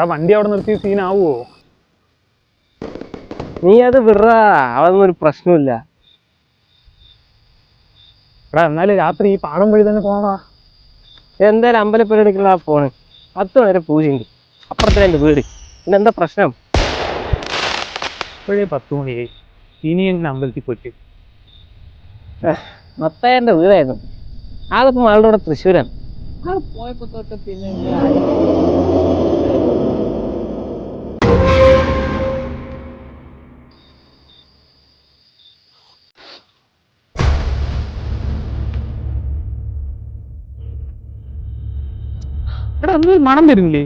എടാ വണ്ടി അവിടെ നിർത്തിയ സീനാവോ? നീ അത് വിടാ, അതൊന്നും ഒരു പ്രശ്നമില്ല. എടാ എന്നാലും രാത്രി ഈ പാടം വഴി തന്നെ പോണാ. എന്തായാലും അമ്പലപ്പുരടിക്കുള്ള ആ ഫോണ് 10 വരെ പൂജയുണ്ട്, അപ്പുറത്തെ എൻ്റെ വീട്. പിന്നെ എന്താ പ്രശ്നം? ഇപ്പോഴേ 10 മണിയായി, ഇനി എങ്ങനെ അമ്പലത്തിൽ പോയിട്ട്? മത്തായൻ്റെ വീടായിരുന്നു. അതിപ്പം ആളുടെ കൂടെ തൃശ്ശൂരാണ്. അത് പോയപ്പോ തൊട്ട് പിന്നെ എടാ അന്ന് മണം വരുന്നില്ലേ?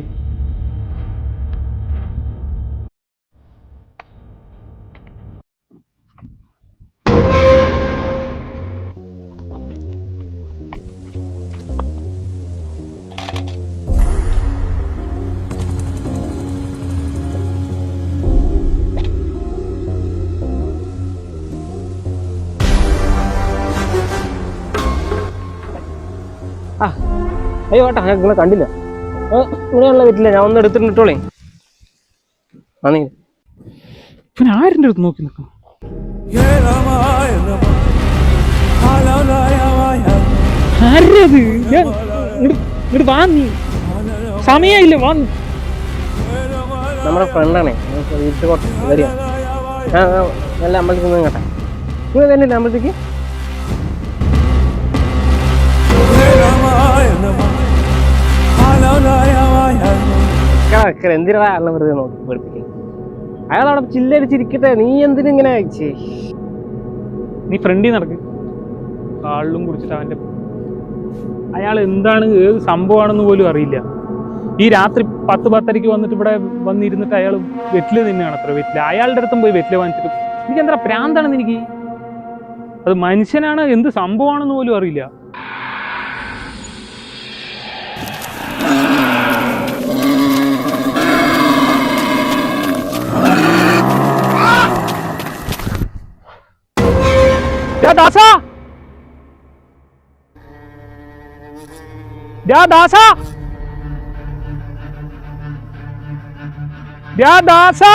അയ്യോ ഏട്ടാ, ഞാൻ നിങ്ങളെ കണ്ടില്ല. ഇങ്ങനെയുള്ള വീട്ടില്ല, ഞാൻ ഒന്ന് എടുത്തിട്ടോളേ. ആണേ പിന്നെ ആരുടെ അടുത്ത് നോക്കി നിൽക്കണം? ആരത്? വാ, നീ സമയമില്ല, വാ. നമ്മുടെ ഫ്രണ്ടാണേ, വീട്ടിൽ കുറച്ച് വരിക. നല്ല അമ്പലത്തിൽ നിന്ന് കേട്ടെ. നിങ്ങൾ തന്നെയല്ലേ അമ്പലത്തേക്ക്? എന്തിനാ അള്ള വെറുതെ നോക്കി പഠിപ്പിക്കുക? അയാളവിടെ ചില്ലടിച്ചിരിക്കട്ടെ, നീ എന്തിനിങ്ങനെ അയച്ചേ? നീ ഫ്രണ്ടിൽ നടക്ക്. കാളിലും കുടിച്ചിട്ട് അവൻ്റെ അയാൾ എന്താണ് ഏത് സംഭവമാണെന്ന് പോലും അറിയില്ല. ഈ രാത്രി 10-10:30 വന്നിട്ട് ഇവിടെ വന്നിരുന്നിട്ട് അയാൾ വെറ്റില് തന്നെയാണ് അത്ര വെറ്റില്. അയാളുടെ അടുത്തും പോയി വെറ്റില് വാങ്ങിച്ചിട്ട് എനിക്ക് എന്താ പ്രാന്താണെന്ന് എനിക്ക്. അത് മനുഷ്യനാണ് എന്ത് സംഭവമാണെന്ന് പോലും അറിയില്ല. ദാസാ, ദാസാ, ദാസാ.